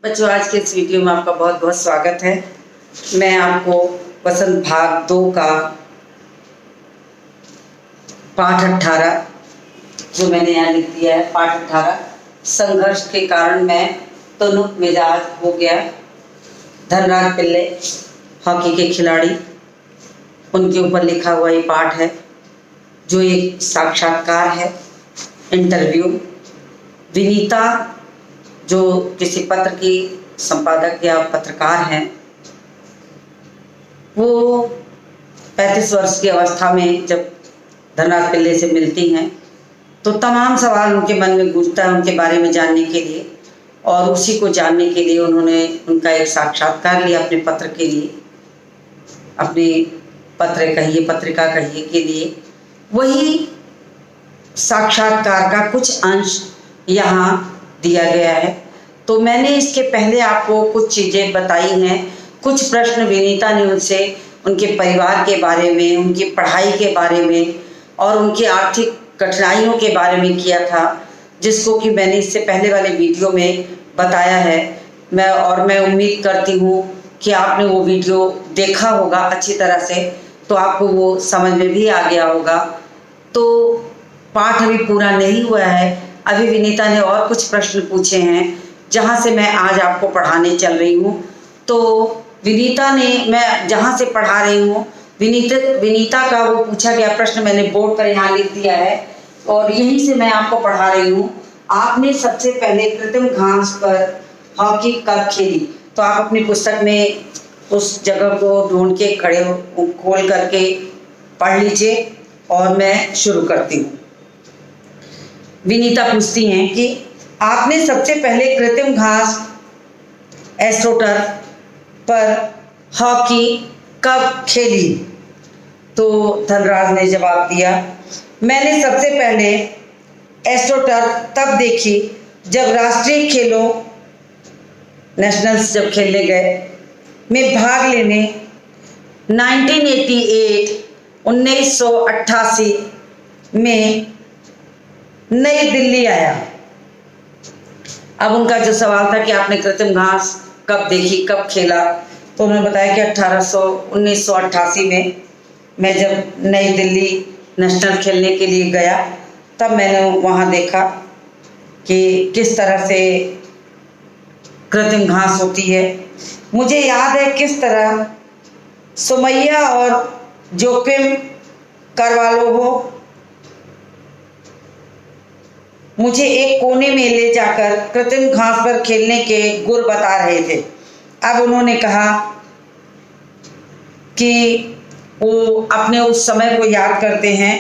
बच्चों, आज के इस वीडियो में आपका बहुत बहुत स्वागत है। मैं आपको वसंत भाग 2 का पाठ 18 जो मैंने यहाँ लिख दिया है, पाठ 18 संघर्ष के कारण मैं तुनुक मिजाज हो गया। धनराज पिल्ले हॉकी के खिलाड़ी, उनके ऊपर लिखा हुआ ये पाठ है जो एक साक्षात्कार है, इंटरव्यू। विनीता जो किसी पत्र की संपादक या पत्रकार हैं, वो 35 वर्ष की अवस्था में जब धनराज पिल्ले से मिलती हैं तो तमाम सवाल उनके मन में गूंजता है उनके बारे में जानने के लिए, और उसी को जानने के लिए उन्होंने उनका एक साक्षात्कार लिया अपने पत्र के लिए, अपने पत्र कहिए, पत्रिका कहिए के लिए। वही साक्षात्कार का कुछ अंश यहाँ दिया गया है। तो मैंने इसके पहले आपको कुछ चीज़ें बताई हैं, कुछ प्रश्न विनीता ने उनसे उनके परिवार के बारे में, उनकी पढ़ाई के बारे में और उनकी आर्थिक कठिनाइयों के बारे में किया था, जिसको कि मैंने इससे पहले वाले वीडियो में बताया है। मैं उम्मीद करती हूँ कि आपने वो वीडियो देखा होगा अच्छी तरह से, तो आपको वो समझ में भी आ गया होगा। तो पाठ अभी पूरा नहीं हुआ है, अभी विनीता ने और कुछ प्रश्न पूछे हैं जहाँ से मैं आज आपको पढ़ाने चल रही हूँ। तो विनीता ने, मैं जहाँ से पढ़ा रही हूँ, विनीता का वो पूछा गया प्रश्न मैंने बोर्ड पर यहाँ लिख दिया है और यहीं से मैं आपको पढ़ा रही हूँ। आपने सबसे पहले कृत्रिम घास पर हॉकी कब खेली? तो आप अपनी पुस्तक में उस जगह को ढूंढ के खोल करके पढ़ लीजिए और मैं शुरू करती हूँ। विनीता पूछती हैं कि आपने सबसे पहले कृत्रिम घास एस्ट्रोटर्फ पर हॉकी कब खेली? तो धनराज ने जवाब दिया, मैंने सबसे पहले एस्ट्रोटर्फ तब देखी जब राष्ट्रीय खेलों, नेशनल्स जब खेलने गए, में भाग लेने 1988 में नई दिल्ली आया। अब उनका जो सवाल था कि आपने कृत्रिम घास कब देखी, कब खेला, तो उन्होंने बताया कि 1988 में मैं जब नई दिल्ली नेशनल खेलने के लिए गया, तब मैंने वहाँ देखा कि किस तरह से कृत्रिम घास होती है। मुझे याद है किस तरह सुमैया और जोकिम करवालोहो मुझे एक कोने में ले जाकर कृत्रिम घास पर खेलने के गुर बता रहे थे। अब उन्होंने कहा कि वो अपने उस समय को याद करते हैं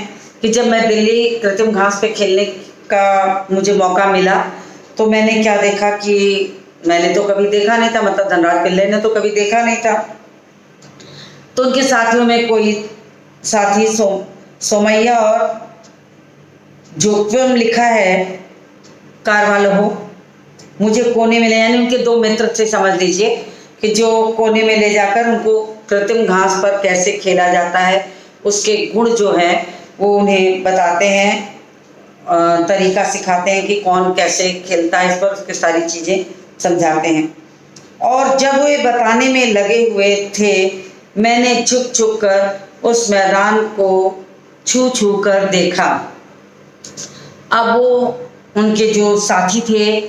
कि जब मैं दिल्ली कृत्रिम घास पे खेलने का मुझे मौका मिला, तो मैंने क्या देखा कि मैंने तो कभी देखा नहीं था, मतलब धनराज पिल्ले ने तो कभी देखा नहीं था। तो उनके साथियों में कोई साथी सोमैया और जोक्विम लिखा है कारवालोहो मुझे कोने में ले, यानी उनके दो मित्र से समझ लीजिए कि जो कोने में ले जाकर उनको कृत्रिम घास पर कैसे खेला जाता है, उसके गुण जो हैं वो उन्हें बताते हैं, तरीका सिखाते हैं कि कौन कैसे खेलता है, इस पर उसकी सारी चीज़ें समझाते हैं। और जब वे बताने में लगे हुए थे, मैंने छुप छुप कर उस मैदान को छू छू कर देखा। अब वो उनके जो साथी थे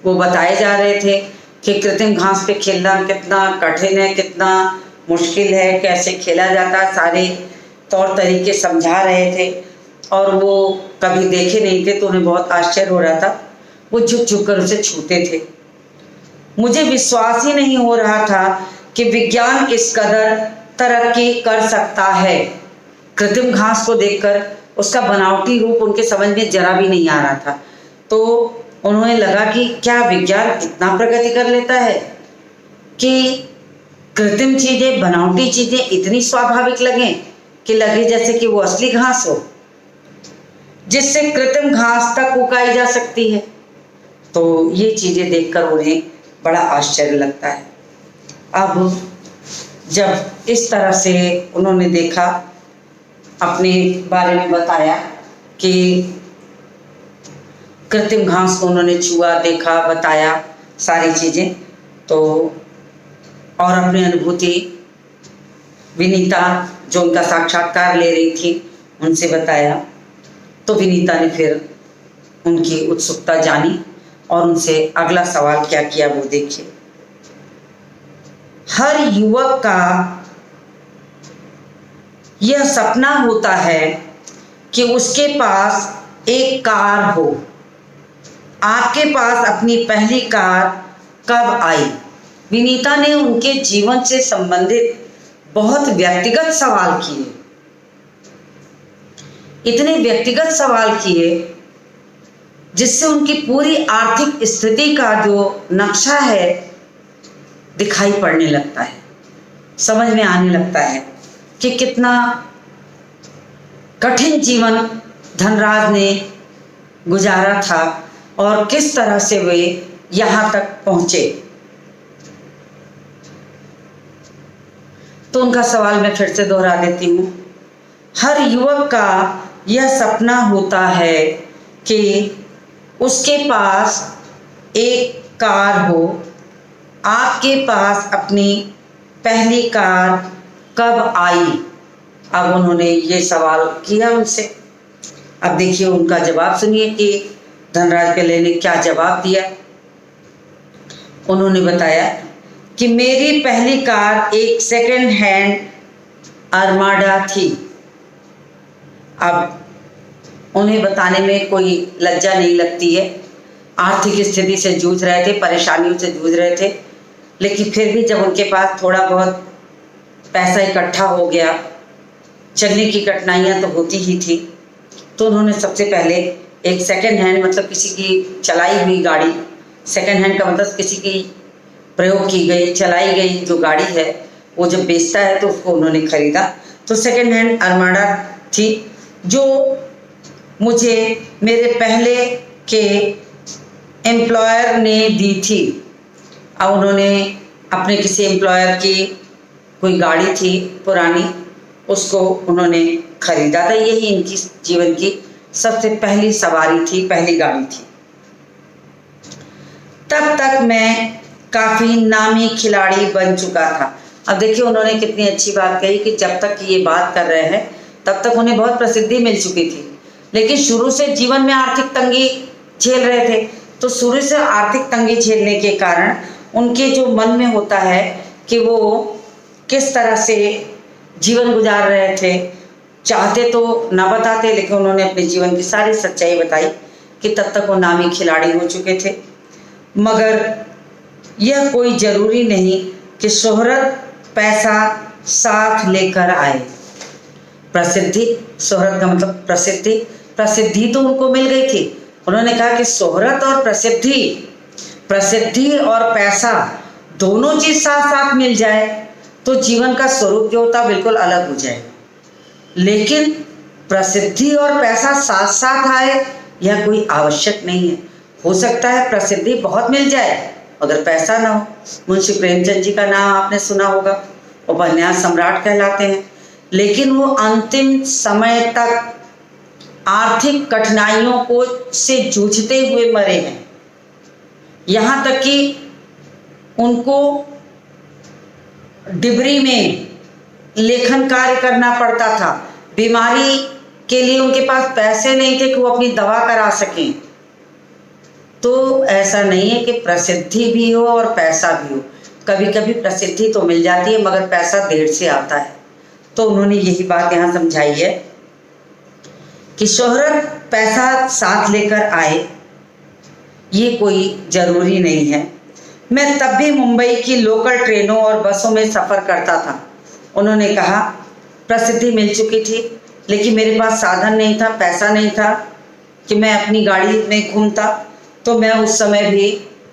वो बताए जा रहे थे कि कृत्रिम घास पे खेलना कितना कठिन है, कितना मुश्किल है, कैसे खेला जाता है, सारे तौर तरीके समझा रहे थे। और वो कभी देखे नहीं थे तो उन्हें बहुत आश्चर्य हो रहा था, वो झुक झुक कर उसे छूते थे। मुझे विश्वास ही नहीं हो रहा था कि विज्ञान इस कदर तरक्की कर सकता है। कृत्रिम घास को देखकर उसका बनावटी रूप उनके समझ में जरा भी नहीं आ रहा था। तो उन्हें लगा कि क्या विज्ञान इतना प्रगति कर लेता है कि कृत्रिम चीज़ें, बनावटी चीज़ें इतनी स्वाभाविक लगें कि लगे जैसे कि वो असली घास हो, जिससे कृत्रिम घास तक उगाई जा सकती है। तो ये चीज़ें देखकर उन्हें बड़ा आश्चर्य लगता है। अब जब इस तरह से उन्होंने देखा, अपने बारे में बताया कि कृत्रिम घास को उन्होंने छुआ, देखा, बताया सारी चीज़ें, तो और अपनी अनुभूति विनीता जो उनका साक्षात्कार ले रही थी उनसे बताया। तो विनीता ने फिर उनकी उत्सुकता जानी और उनसे अगला सवाल क्या किया वो देखिए। हर युवक का यह सपना होता है कि उसके पास एक कार हो। आपके पास अपनी पहली कार कब आई? विनीता ने उनके जीवन से संबंधित बहुत व्यक्तिगत सवाल किए, इतने व्यक्तिगत सवाल किए जिससे उनकी पूरी आर्थिक स्थिति का जो नक्शा है दिखाई पड़ने लगता है, समझ में आने लगता है कि कितना कठिन जीवन धनराज ने गुजारा था और किस तरह से वे यहाँ तक पहुँचे। तो उनका सवाल मैं फिर से दोहरा देती हूँ। हर युवक का यह सपना होता है कि उसके पास एक कार हो। आपके पास अपनी पहली कार कब आई? अब उन्होंने ये सवाल किया उनसे। अब देखिए उनका जवाब सुनिए कि धनराज पिल्लई ने क्या जवाब दिया। उन्होंने बताया कि मेरी पहली कार एक सेकंड हैंड आर्माडा थी। अब उन्हें बताने में कोई लज्जा नहीं लगती है। आर्थिक स्थिति से जूझ रहे थे, परेशानियों से जूझ रहे थे, लेकिन फिर भी जब उनके पास थोड़ा बहुत पैसा इकट्ठा हो गया, चलने की कठिनाइयाँ तो होती ही थी, तो उन्होंने सबसे पहले एक सेकंड हैंड मतलब किसी की चलाई हुई गाड़ी, सेकंड हैंड का मतलब किसी की प्रयोग की गई चलाई गई जो गाड़ी है वो जब बेचता है तो उसको उन्होंने खरीदा। तो सेकंड हैंड आर्माडा थी जो मुझे मेरे पहले के एम्प्लॉयर ने दी थी। अब उन्होंने अपने किसी एम्प्लॉयर की कोई गाड़ी थी पुरानी, उसको उन्होंने खरीदा था। यही इनकी जीवन की सबसे पहली सवारी थी, पहली गाड़ी थी। तब तक मैं काफ़ी नामी खिलाड़ी बन चुका था। अब देखिए उन्होंने कितनी अच्छी बात कही कि जब तक ये बात कर रहे हैं तब तक उन्हें बहुत प्रसिद्धि मिल चुकी थी, लेकिन शुरू से जीवन में आर्थिक तंगी झेल रहे थे। तो शुरू से आर्थिक तंगी झेलने के कारण उनके जो मन में होता है कि वो किस तरह से जीवन गुजार रहे थे, चाहते तो ना बताते, लेकिन उन्होंने अपने जीवन की सारी सच्चाई बताई कि तब तक वो नामी खिलाड़ी हो चुके थे। मगर यह कोई ज़रूरी नहीं कि शोहरत पैसा साथ लेकर आए। प्रसिद्धि, शोहरत का मतलब प्रसिद्धि, प्रसिद्धि तो उनको मिल गई थी। उन्होंने कहा कि शोहरत और प्रसिद्धि और पैसा दोनों चीज़ साथ साथ मिल जाए तो जीवन का स्वरूप जो होता बिल्कुल अलग हो जाएगा। लेकिन प्रसिद्धि और पैसा साथ साथ आए यह कोई आवश्यक नहीं है। हो सकता है प्रसिद्धि बहुत मिल जाए अगर पैसा ना हो। मुंशी प्रेमचंद जी का नाम आपने सुना होगा, उपन्यास सम्राट कहलाते हैं, लेकिन वो अंतिम समय तक आर्थिक कठिनाइयों को से जूझते हुए मरे हैं। यहाँ तक कि उनको डिबरी में लेखन कार्य करना पड़ता था। बीमारी के लिए उनके पास पैसे नहीं थे कि वो अपनी दवा करा सकें। तो ऐसा नहीं है कि प्रसिद्धि भी हो और पैसा भी हो, कभी कभी प्रसिद्धि तो मिल जाती है मगर पैसा देर से आता है। तो उन्होंने यही बात यहाँ समझाई है कि शोहरत पैसा साथ लेकर आए ये कोई ज़रूरी नहीं है। मैं तब भी मुंबई की लोकल ट्रेनों और बसों में सफ़र करता था। उन्होंने कहा प्रसिद्धि मिल चुकी थी लेकिन मेरे पास साधन नहीं था, पैसा नहीं था कि मैं अपनी गाड़ी में घूमता, तो मैं उस समय भी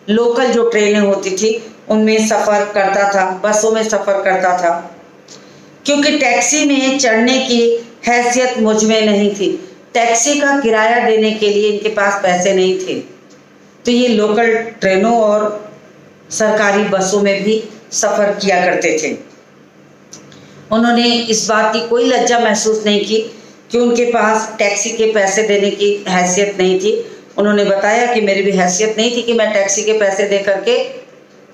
लोकल जो ट्रेनें होती थी उनमें सफ़र करता था, बसों में सफ़र करता था, क्योंकि टैक्सी में चढ़ने की हैसियत मुझ में नहीं थी। टैक्सी का किराया देने के लिए इनके पास पैसे नहीं थे, तो ये लोकल ट्रेनों और सरकारी बसों में भी सफ़र किया करते थे। उन्होंने इस बात की कोई लज्जा महसूस नहीं की कि उनके पास टैक्सी के पैसे देने की हैसियत नहीं थी। उन्होंने बताया कि मेरी भी हैसियत नहीं थी कि मैं टैक्सी के पैसे दे करके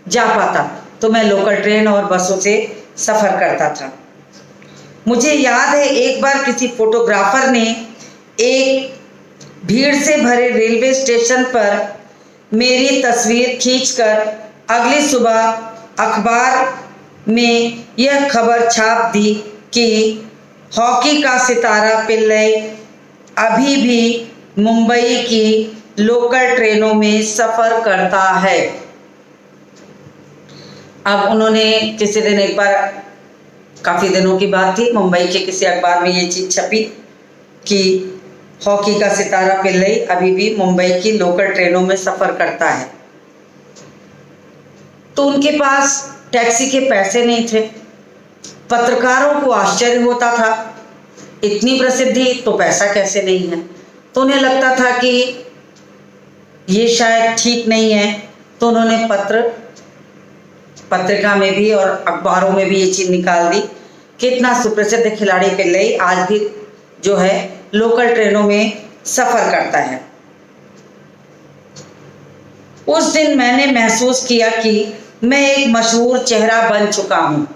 जा पाता तो मैं लोकल ट्रेन और बसों से सफ़र करता था। मुझे याद है एक बार किसी फोटोग्राफर ने एक भीड़ से भरे रेलवे स्टेशन पर मेरी तस्वीर खींचकर अगली सुबह अखबार में यह खबर छाप दी कि हॉकी का सितारा पिल्लई अभी भी मुंबई की लोकल ट्रेनों में सफ़र करता है। अब उन्होंने किसी दिन, एक बार काफ़ी दिनों की बात थी, मुंबई के किसी अखबार में ये चीज़ छपी कि हॉकी का सितारा पिल्लई अभी भी मुंबई की लोकल ट्रेनों में सफ़र करता है। तो उनके पास टैक्सी के पैसे नहीं थे। पत्रकारों को आश्चर्य होता था, इतनी प्रसिद्धि तो पैसा कैसे नहीं है। तो उन्हें लगता था कि ये शायद ठीक नहीं है। तो उन्होंने पत्रिका में भी और अखबारों में भी ये चीज़ निकाल दी कि इतना सुप्रसिद्ध खिलाड़ी पिल्लई आज भी जो है लोकल ट्रेनों में सफ़र करता है। उस दिन मैंने महसूस किया कि मैं एक मशहूर चेहरा बन चुका हूँ।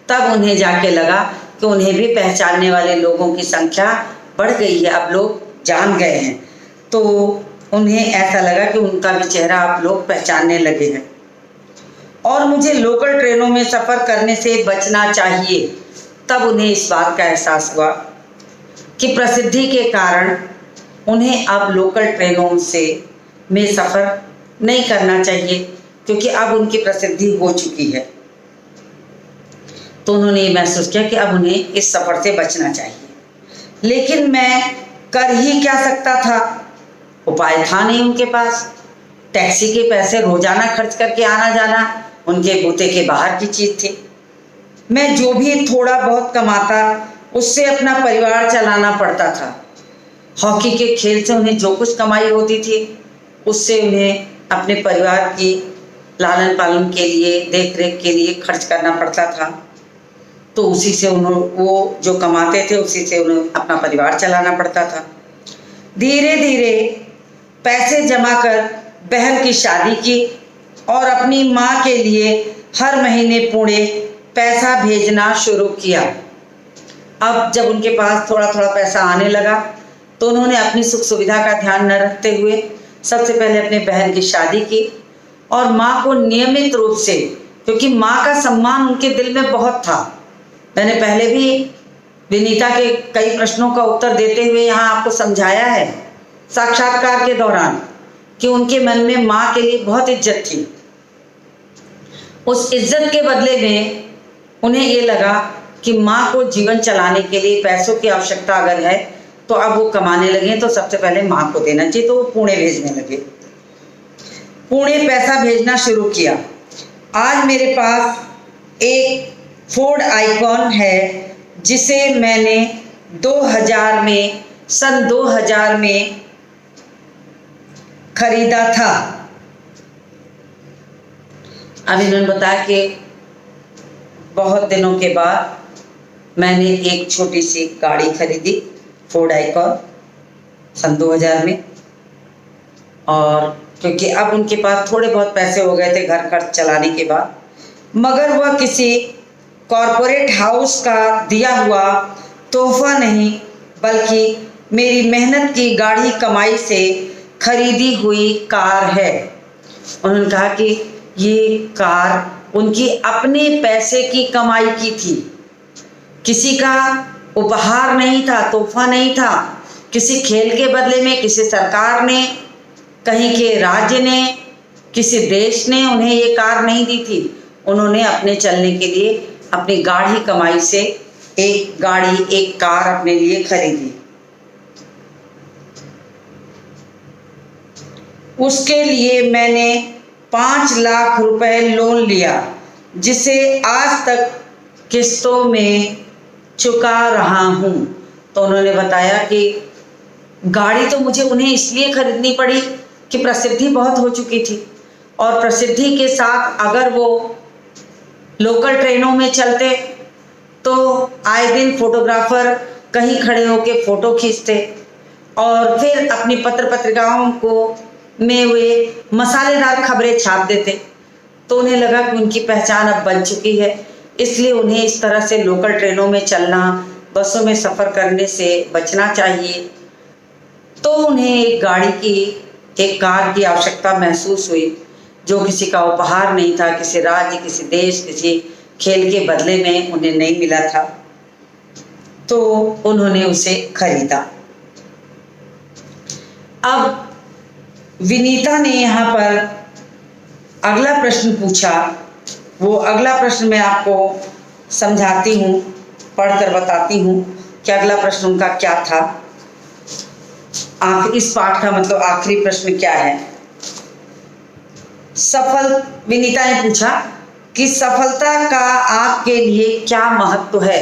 तब उन्हें जाके लगा कि उन्हें भी पहचानने वाले लोगों की संख्या बढ़ गई है, अब लोग जान गए हैं। तो उन्हें ऐसा लगा कि उनका भी चेहरा अब लोग पहचानने लगे हैं और मुझे लोकल ट्रेनों में सफ़र करने से बचना चाहिए। तब उन्हें इस बात का एहसास हुआ कि प्रसिद्धि के कारण उन्हें अब लोकल ट्रेनों में सफ़र नहीं करना चाहिए, क्योंकि अब उनकी प्रसिद्धि हो चुकी है। तो उन्होंने ये महसूस किया कि अब उन्हें इस सफ़र से बचना चाहिए। लेकिन मैं कर ही क्या सकता था, उपाय था नहीं उनके पास। टैक्सी के पैसे रोज़ाना खर्च करके आना जाना उनके बूते के बाहर की चीज़ थी। मैं जो भी थोड़ा बहुत कमाता उससे अपना परिवार चलाना पड़ता था। हॉकी के खेल से उन्हें जो कुछ कमाई होती थी उससे उन्हें अपने परिवार की लालन पालन के लिए, देख रेख के लिए खर्च करना पड़ता था। तो उसी से वो जो कमाते थे उसी से उन्हें अपना परिवार चलाना पड़ता था। धीरे धीरे पैसे जमा कर बहन की शादी की और अपनी माँ के लिए हर महीने पुणे पैसा भेजना शुरू किया। अब जब उनके पास थोड़ा थोड़ा पैसा आने लगा तो उन्होंने अपनी सुख सुविधा का ध्यान न रखते हुए सबसे पहले अपने बहन की शादी की और माँ को नियमित रूप से, क्योंकि माँ का सम्मान उनके दिल में बहुत था। मैंने पहले भी विनीता के कई प्रश्नों का उत्तर देते हुए यहाँ आपको समझाया है साक्षात्कार के दौरान कि उनके मन में माँ के लिए बहुत इज्जत थी। उस इज्जत के बदले में उन्हें ये लगा कि माँ को जीवन चलाने के लिए पैसों की आवश्यकता अगर है तो अब वो कमाने लगे तो सबसे पहले माँ को देना चाहिए। तो वो पुणे भेजने लगे, पुणे पैसा भेजना शुरू किया। आज मेरे पास एक फोर्ड आइकॉन है जिसे मैंने 2000 सन 2000 में खरीदा था। अब इन्होंने बताया कि बहुत दिनों के बाद मैंने एक छोटी सी गाड़ी खरीदी, फोर्ड आइकॉन, सन 2000 में। और क्योंकि अब उनके पास थोड़े बहुत पैसे हो गए थे घर खर्च चलाने के बाद, मगर वह किसी कॉरपोरेट हाउस का दिया हुआ तोहफा नहीं बल्कि मेरी मेहनत की गाढ़ी कमाई से खरीदी हुई कार है। उन्होंने कहा कि ये कार उनकी अपने पैसे की कमाई की थी, किसी का उपहार नहीं था, तोहफा नहीं था, किसी खेल के बदले में किसी सरकार ने, कहीं के राज्य ने, किसी देश ने उन्हें ये कार नहीं दी थी। उन्होंने अपने चलने के लिए अपनी गाढ़ी कमाई से एक कार अपने लिए खरीदी। उसके लिए मैंने 5 लाख रुपए लोन लिया जिसे आज तक किस्तों में चुका रहा हूँ। तो उन्होंने बताया कि गाड़ी तो मुझे उन्हें इसलिए खरीदनी पड़ी कि प्रसिद्धि बहुत हो चुकी थी और प्रसिद्धि के साथ अगर वो लोकल ट्रेनों में चलते तो आए दिन फोटोग्राफर कहीं खड़े होकर फ़ोटो खींचते और फिर अपनी पत्र पत्रिकाओं को में वे मसालेदार खबरें छाप देते। तो उन्हें लगा कि उनकी पहचान अब बन चुकी है, इसलिए उन्हें इस तरह से लोकल ट्रेनों में चलना, बसों में सफ़र करने से बचना चाहिए। तो उन्हें एक कार की आवश्यकता महसूस हुई, जो किसी का उपहार नहीं था, किसी राज्य, किसी देश, किसी खेल के बदले में उन्हें नहीं मिला था। तो उन्होंने उसे खरीदा। अब विनीता ने यहाँ पर अगला प्रश्न पूछा। वो अगला प्रश्न मैं आपको समझाती हूँ, पढ़कर बताती हूँ कि अगला प्रश्न उनका क्या था। इस पाठ का मतलब आखिरी प्रश्न क्या है। विनीता ने पूछा कि सफलता का आपके लिए क्या महत्व है।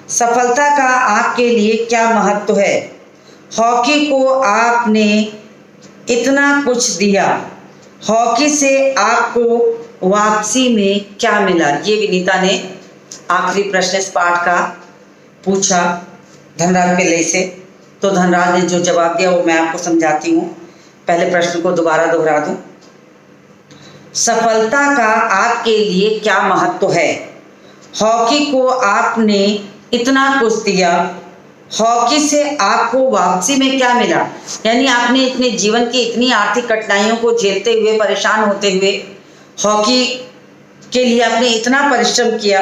सफलता का आपके लिए क्या महत्व है। हॉकी को आपने इतना कुछ दिया, हॉकी से आपको वापसी में क्या मिला। ये विनीता ने आखिरी प्रश्न इस पाठ का पूछा धनराज पिल्लई से। तो धनराज ने जो जवाब दिया वो मैं आपको समझाती हूँ। पहले प्रश्न को दोबारा दोहरा दूँ। सफलता का आपके लिए क्या महत्व है। हॉकी को आपने इतना कुछ दिया, हॉकी से आपको वापसी में क्या मिला। यानी आपने इतने जीवन की इतनी आर्थिक कठिनाइयों को झेलते हुए, परेशान होते हुए हॉकी के लिए आपने इतना परिश्रम किया,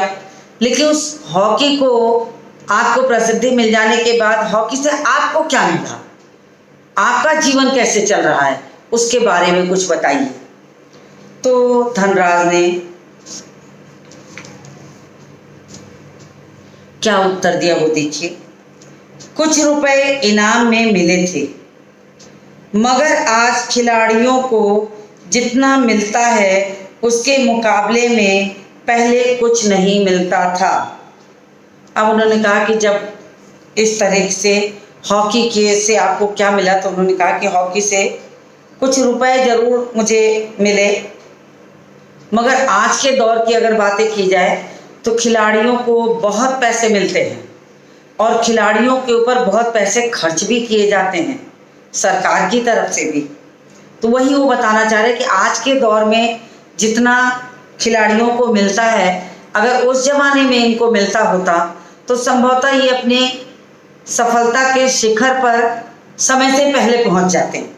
लेकिन उस हॉकी को आपको प्रसिद्धि मिल जाने के बाद हॉकी से आपको क्या मिला, आपका जीवन कैसे चल रहा है, उसके बारे में कुछ बताइए। तो धनराज ने क्या उत्तर दिया वो देखिए। कुछ रुपए इनाम में मिले थे, मगर आज खिलाड़ियों को जितना मिलता है उसके मुकाबले में पहले कुछ नहीं मिलता था। अब उन्होंने कहा कि जब इस तरह से हॉकी के से आपको क्या मिला, तो उन्होंने कहा कि हॉकी से कुछ रुपए ज़रूर मुझे मिले, मगर आज के दौर की अगर बातें की जाए तो खिलाड़ियों को बहुत पैसे मिलते हैं और खिलाड़ियों के ऊपर बहुत पैसे खर्च भी किए जाते हैं सरकार की तरफ से भी। तो वही वो बताना चाह रहे हैं कि आज के दौर में जितना खिलाड़ियों को मिलता है, अगर उस जमाने में इनको मिलता होता तो संभवतः ये अपने सफलता के शिखर पर समय से पहले पहुंच जाते।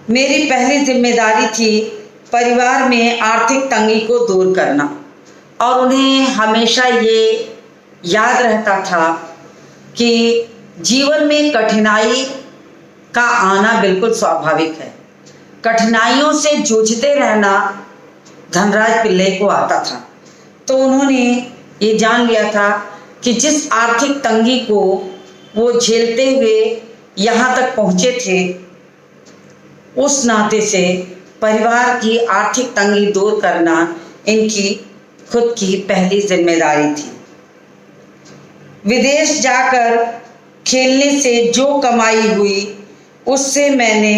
मेरी पहली जिम्मेदारी थी परिवार में आर्थिक तंगी को दूर करना, और उन्हें हमेशा ये याद रहता था कि जीवन में कठिनाई का आना बिल्कुल स्वाभाविक है। कठिनाइयों से जूझते रहना धनराज पिल्लई को आता था। तो उन्होंने ये जान लिया था कि जिस आर्थिक तंगी को वो झेलते हुए यहाँ तक पहुँचे थे, उस नाते से परिवार की आर्थिक तंगी दूर करना इनकी खुद की पहली जिम्मेदारी थी। विदेश जाकर खेलने से जो कमाई हुई उससे मैंने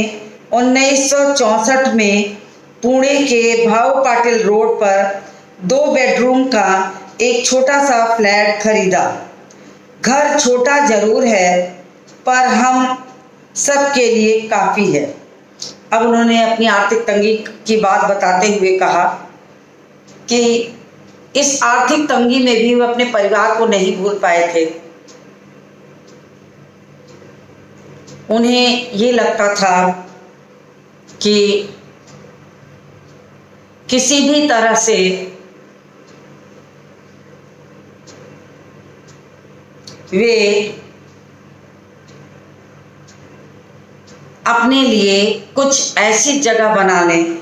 1964 में पुणे के भाऊ पाटिल रोड पर 2 बेडरूम का एक छोटा सा फ्लैट खरीदा। घर छोटा जरूर है पर हम सब के लिए काफ़ी है। अब उन्होंने अपनी आर्थिक तंगी की बात बताते हुए कहा कि इस आर्थिक तंगी में भी वो अपने परिवार को नहीं भूल पाए थे। उन्हें ये लगता था कि किसी भी तरह से वे अपने लिए कुछ ऐसी जगह बना लें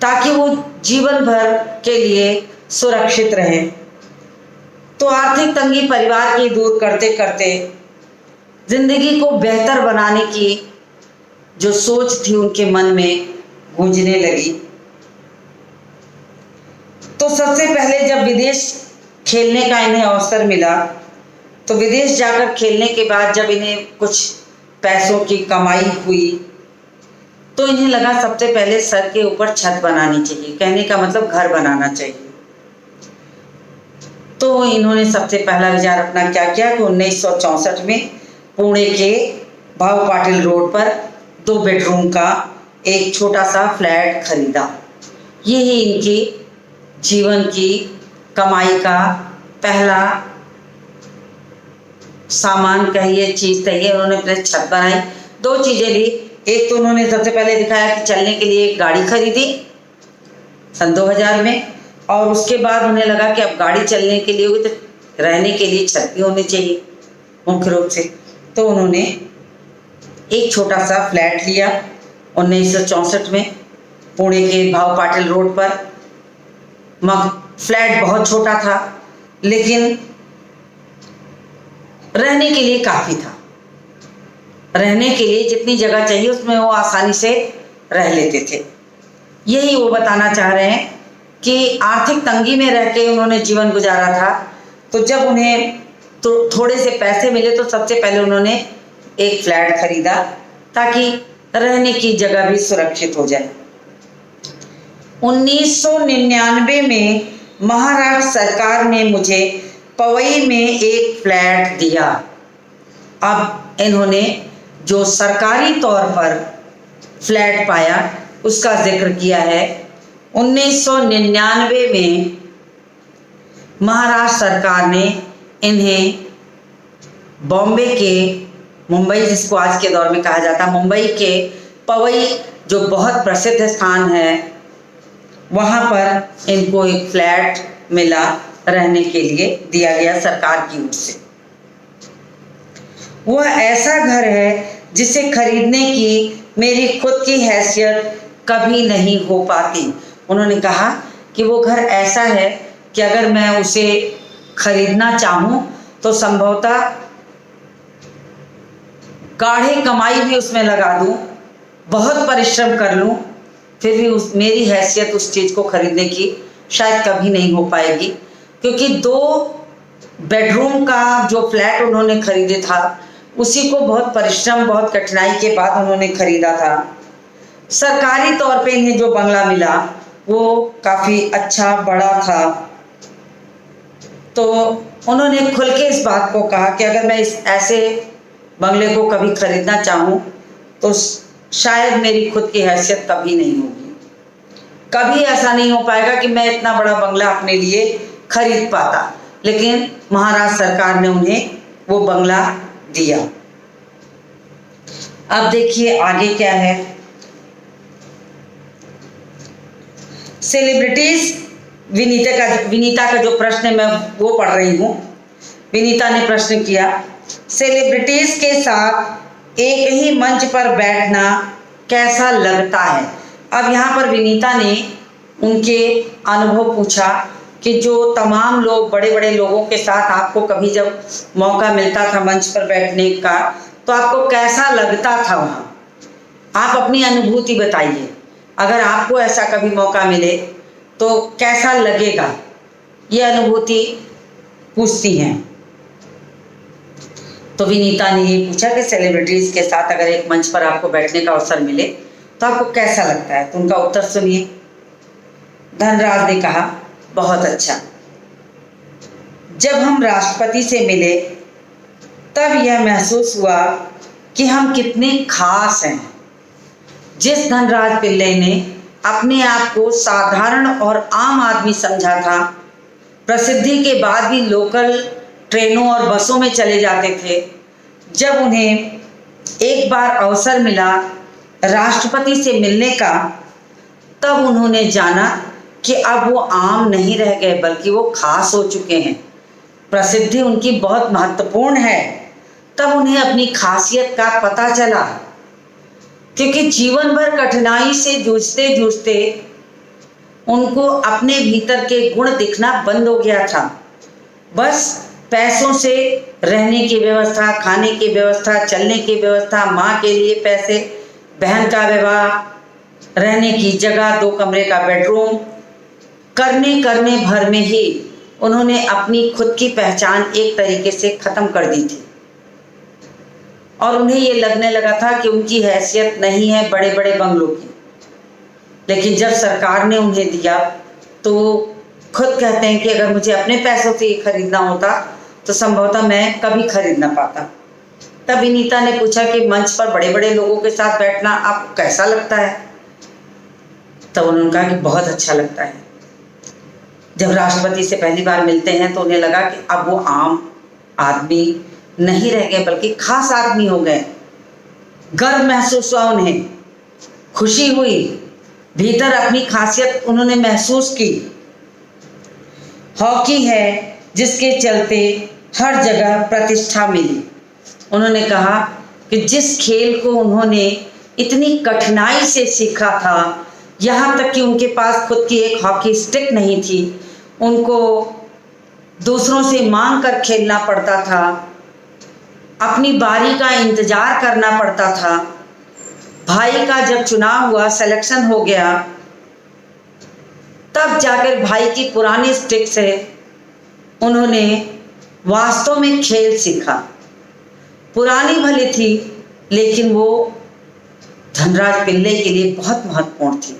ताकि वो जीवन भर के लिए सुरक्षित रहें। तो आर्थिक तंगी परिवार की दूर करते करते जिंदगी को बेहतर बनाने की जो सोच थी उनके मन में गूंजने लगी। तो सबसे पहले जब विदेश खेलने का इन्हें अवसर मिला, तो विदेश जाकर खेलने के बाद जब इन्हें कुछ पैसों की कमाई हुई, तो इन्हें लगा सबसे पहले सर के ऊपर छत बनानी चाहिए। कहने का मतलब घर बनाना चाहिए। तो इन्होंने सबसे पहला विचार अपना क्या किया कि 1964 में पुणे के भाऊ पाटिल रोड पर 2 बेडरूम का एक छोटा सा फ्लैट खरीदा। यही इनकी जीवन की कमाई का पहला सामान कहिए, चीज़ कहिए। उन्होंने अपने छत बनाई, 2 चीज़ें ली। एक तो उन्होंने सबसे पहले दिखाया कि चलने के लिए एक गाड़ी खरीदी सन 2000 में, और उसके बाद उन्हें लगा कि अब गाड़ी चलने के लिए होगी तो रहने के लिए छत भी होनी चाहिए मुख्य रूप से। तो उन्होंने एक छोटा सा फ्लैट लिया 1964 में पुणे के भाऊ पाटिल रोड पर। फ्लैट बहुत छोटा था लेकिन रहने के लिए काफ़ी था। रहने के लिए जितनी जगह चाहिए उसमें वो आसानी से रह लेते थे। यही वो बताना चाह रहे हैं कि आर्थिक तंगी में रह के उन्होंने जीवन गुजारा था। तो जब उन्हें तो थोड़े से पैसे मिले तो सबसे पहले उन्होंने एक फ्लैट खरीदा ताकि रहने की जगह भी सुरक्षित हो जाए। 1999 में महाराष्ट्र सरकार ने मुझे पवई में एक फ्लैट दिया। अब इन्होंने जो सरकारी तौर पर फ्लैट पाया उसका जिक्र किया है। 1999 में महाराष्ट्र सरकार ने इन्हें बॉम्बे के, मुंबई जिसको आज के दौर में कहा जाता है, मुंबई के पवई जो बहुत प्रसिद्ध स्थान है वहाँ पर इनको एक फ्लैट मिला, रहने के लिए दिया गया सरकार की ओर से। वह ऐसा घर है जिसे खरीदने की मेरी खुद की हैसियत कभी नहीं हो पाती। उन्होंने कहा कि वो घर ऐसा है कि अगर मैं उसे खरीदना चाहूँ तो संभवतः गाढ़े कमाई भी उसमें लगा दूँ, बहुत परिश्रम कर लूँ, फिर भी मेरी हैसियत उस चीज़ को खरीदने की शायद कभी नहीं हो पाएगी। क्योंकि 2 बेडरूम का जो फ्लैट उन्होंने खरीदे था उसी को बहुत परिश्रम, बहुत कठिनाई के बाद उन्होंने खरीदा था। सरकारी तौर पे इन्हें जो बंगला मिला वो काफ़ी अच्छा, बड़ा था। तो उन्होंने खुल के इस बात को कहा कि अगर मैं इस ऐसे बंगले को कभी खरीदना चाहूँ तो शायद मेरी खुद की हैसियत कभी नहीं होगी, कभी ऐसा नहीं हो पाएगा कि मैं इतना बड़ा बंगला अपने लिए खरीद पाता। लेकिन महाराष्ट्र सरकार ने उन्हें वो बंगला दिया। अब देखिए आगे क्या है। सेलिब्रिटीज, विनीता का जो प्रश्न है मैं वो पढ़ रही हूँ। विनीता ने प्रश्न किया, सेलिब्रिटीज के साथ एक ही मंच पर बैठना कैसा लगता है। अब यहाँ पर विनीता ने उनके अनुभव पूछा कि जो तमाम लोग, बड़े बड़े लोगों के साथ आपको कभी जब मौका मिलता था मंच पर बैठने का तो आपको कैसा लगता था वहाँ, आप अपनी अनुभूति बताइए। अगर आपको ऐसा कभी मौका मिले तो कैसा लगेगा, ये अनुभूति पूछती हैं। तो विनीता ने ये पूछा कि सेलिब्रिटीज के साथ अगर एक मंच पर आपको बैठने का अवसर मिले तो आपको कैसा लगता है। तो उनका उत्तर सुनिए। धनराज ने कहा, बहुत अच्छा। जब हम राष्ट्रपति से मिले तब यह महसूस हुआ कि हम कितने खास हैं। जिस धनराज पिल्ले ने अपने आप को साधारण और आम आदमी समझा था, प्रसिद्धि के बाद भी लोकल ट्रेनों और बसों में चले जाते थे, जब उन्हें एक बार अवसर मिला राष्ट्रपति से मिलने का तब उन्होंने जाना कि अब वो आम नहीं रह गए बल्कि वो खास हो चुके हैं। प्रसिद्धि उनकी बहुत महत्वपूर्ण है। तब उन्हें अपनी खासियत का पता चला, क्योंकि जीवन भर कठिनाई से जूझते जूझते उनको अपने भीतर के गुण दिखना बंद हो गया था। बस पैसों से रहने की व्यवस्था, खाने की व्यवस्था, चलने की व्यवस्था, माँ के लिए पैसे, बहन का विवाह, रहने की जगह, 2 कमरे का बेडरूम, करने भर में ही उन्होंने अपनी खुद की पहचान एक तरीके से ख़त्म कर दी थी। और उन्हें ये लगने लगा था कि उनकी हैसियत नहीं है बड़े बड़े बंगलों की। लेकिन जब सरकार ने उन्हें दिया तो खुद कहते हैं कि अगर मुझे अपने पैसों से ये खरीदना होता तो संभवतः मैं कभी खरीद ना पाता। तब विनीता ने पूछा कि मंच पर बड़े बड़े लोगों के साथ बैठना आपको कैसा लगता है? तब उन्होंने कहा कि बहुत अच्छा लगता है। जब राष्ट्रपति से पहली बार मिलते हैं तो उन्हें लगा कि अब वो आम आदमी नहीं रह गए बल्कि खास आदमी हो गए। गर्व महसूस हुआ उन्हें, खुशी हुई, भीतर अपनी खासियत उन्होंने महसूस की। हॉकी है जिसके चलते हर जगह प्रतिष्ठा मिली। उन्होंने कहा कि जिस खेल को उन्होंने इतनी कठिनाई से सीखा था, यहाँ तक कि उनके पास खुद की एक हॉकी स्टिक नहीं थी, उनको दूसरों से मांग कर खेलना पड़ता था, अपनी बारी का इंतज़ार करना पड़ता था। भाई का जब चुनाव हुआ, सिलेक्शन हो गया, तब जाकर भाई की पुरानी स्टिक से उन्होंने वास्तव में खेल सीखा। पुरानी भले थी लेकिन वो धनराज पिल्लै के लिए बहुत महत्वपूर्ण थी।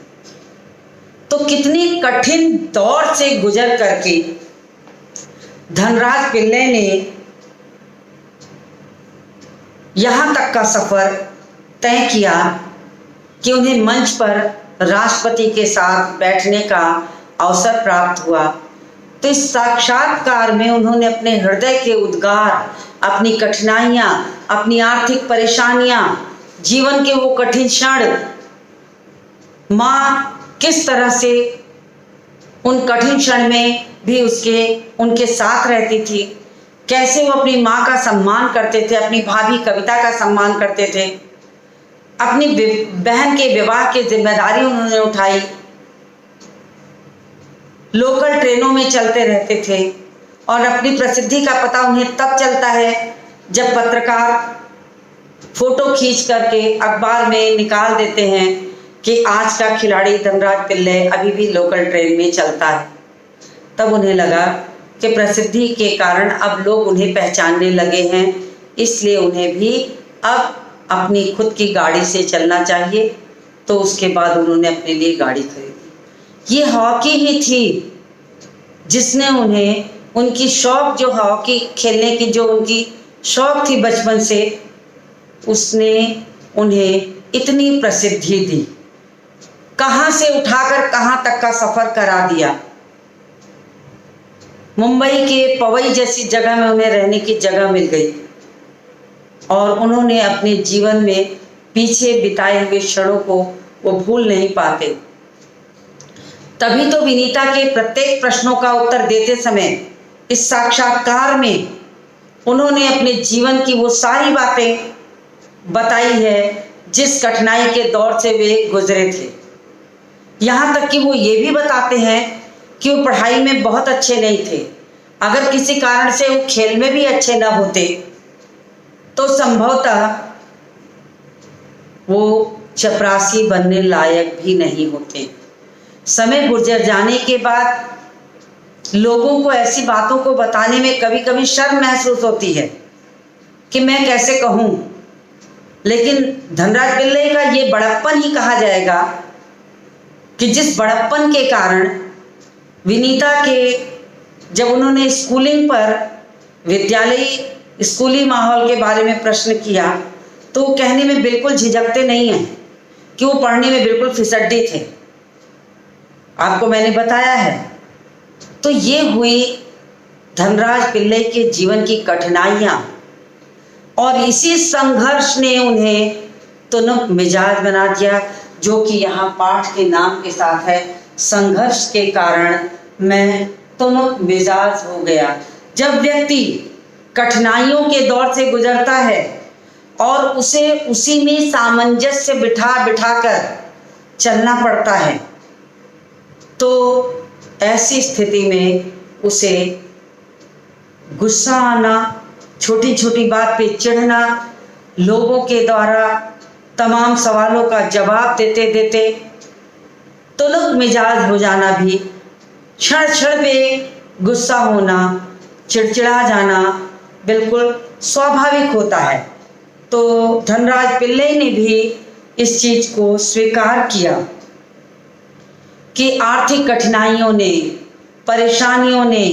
तो कितनी कठिन दौर से गुजर करके धनराज पिल्लै ने यहाँ तक का सफ़र तय किया कि उन्हें मंच पर राष्ट्रपति के साथ बैठने का अवसर प्राप्त हुआ। तो इस साक्षात्कार में उन्होंने अपने हृदय के उद्गार, अपनी कठिनाइयाँ, अपनी आर्थिक परेशानियाँ, जीवन के वो कठिन क्षण, माँ किस तरह से उन कठिन क्षण में भी उनके साथ रहती थी, कैसे वो अपनी माँ का सम्मान करते थे, अपनी भाभी कविता का सम्मान करते थे, अपनी बहन के विवाह की जिम्मेदारी उन्होंने उठाई, लोकल ट्रेनों में चलते रहते थे। और अपनी प्रसिद्धि का पता उन्हें तब चलता है जब पत्रकार फोटो खींच करके अखबार में निकाल देते हैं कि आज का खिलाड़ी धनराज पिल्लै अभी भी लोकल ट्रेन में चलता है। तब उन्हें लगा कि प्रसिद्धि के कारण अब लोग उन्हें पहचानने लगे हैं, इसलिए उन्हें भी अब अपनी खुद की गाड़ी से चलना चाहिए। तो उसके बाद उन्होंने अपने लिए गाड़ी खरीदी। ये हॉकी ही थी जिसने उन्हें, उनकी शौक जो हॉकी खेलने की जो उनकी शौक थी बचपन से, उसने उन्हें इतनी प्रसिद्धि दी, कहाँ से उठाकर कहाँ तक का सफ़र करा दिया। मुंबई के पवई जैसी जगह में उन्हें रहने की जगह मिल गई और उन्होंने अपने जीवन में पीछे बिताए हुए क्षणों को वो भूल नहीं पाते। तभी तो विनीता के प्रत्येक प्रश्नों का उत्तर देते समय इस साक्षात्कार में उन्होंने अपने जीवन की वो सारी बातें बताई है जिस कठिनाई के दौर से वे गुजरे थे। यहाँ तक कि वो ये भी बताते हैं कि वो पढ़ाई में बहुत अच्छे नहीं थे। अगर किसी कारण से वो खेल में भी अच्छे न होते तो संभवतः वो चपरासी बनने लायक भी नहीं होते। समय गुजर जाने के बाद लोगों को ऐसी बातों को बताने में कभी कभी शर्म महसूस होती है कि मैं कैसे कहूँ, लेकिन धनराज पिल्लै का ये बड़प्पन ही कहा जाएगा कि जिस बड़प्पन के कारण विनीता के, जब उन्होंने स्कूलिंग पर, विद्यालयी स्कूली माहौल के बारे में प्रश्न किया तो वो कहने में बिल्कुल झिझकते नहीं हैं कि वो पढ़ने में बिल्कुल फिसड्डी थे। आपको मैंने बताया है। तो ये हुई धनराज पिल्लै के जीवन की कठिनाइयाँ, और इसी संघर्ष ने उन्हें तुनक मिजाज बना दिया, जो कि यहाँ पाठ के नाम के साथ है, संघर्ष के कारण मैं तुनक मिजाज हो गया। जब व्यक्ति कठिनाइयों के दौर से गुजरता है और उसे उसी में सामंजस्य बिठा कर चलना पड़ता है, तो ऐसी स्थिति में उसे गुस्सा आना, छोटी छोटी बात पे चिढ़ना, लोगों के द्वारा तमाम सवालों का जवाब देते देते तुनक मिजाज हो जाना भी, क्षण क्षण में गुस्सा होना, चिड़चिड़ा जाना बिल्कुल स्वाभाविक होता है। तो धनराज पिल्लै ने भी इस चीज़ को स्वीकार किया कि आर्थिक कठिनाइयों ने, परेशानियों ने,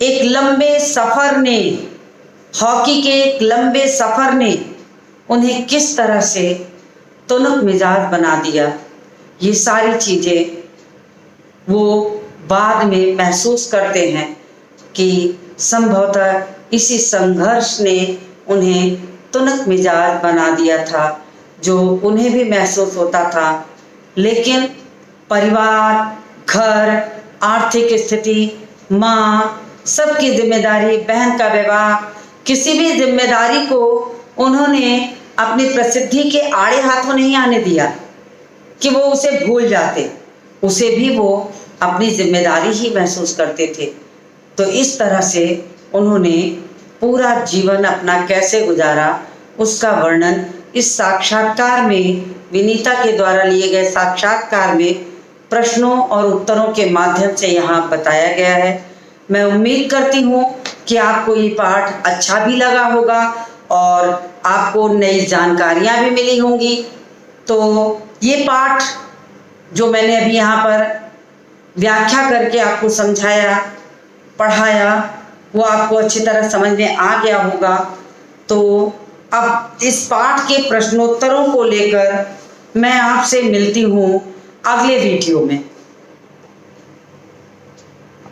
एक लंबे सफ़र ने हॉकी के एक लंबे सफ़र ने उन्हें किस तरह से तुनक मिजाज बना दिया, ये सारी चीज़ें वो बाद में महसूस करते हैं कि संभवतः इसी संघर्ष ने उन्हें तुनक मिजाज बना दिया था, जो उन्हें भी महसूस होता था। लेकिन परिवार, घर, आर्थिक स्थिति, माँ, सबकी जिम्मेदारी, बहन का विवाह, किसी भी जिम्मेदारी को उन्होंने अपनी प्रसिद्धि के आड़े हाथों नहीं आने दिया कि वो उसे भूल जाते। उसे भी वो अपनी जिम्मेदारी ही महसूस करते थे। तो इस तरह से उन्होंने पूरा जीवन अपना कैसे गुजारा, उसका वर्णन इस साक्षात्कार में, विनीता के द्वारा लिए गए साक्षात्कार में प्रश्नों और उत्तरों के माध्यम से यहाँ बताया गया है। मैं उम्मीद करती हूँ कि आपको ये पाठ अच्छा भी लगा होगा और आपको नई जानकारियाँ भी मिली होंगी। तो ये पाठ जो मैंने अभी यहाँ पर व्याख्या करके आपको समझाया, पढ़ाया, वो आपको अच्छी तरह समझ में आ गया होगा। तो अब इस पाठ के प्रश्नोत्तरों को लेकर मैं आपसे मिलती हूँ अगले वीडियो में।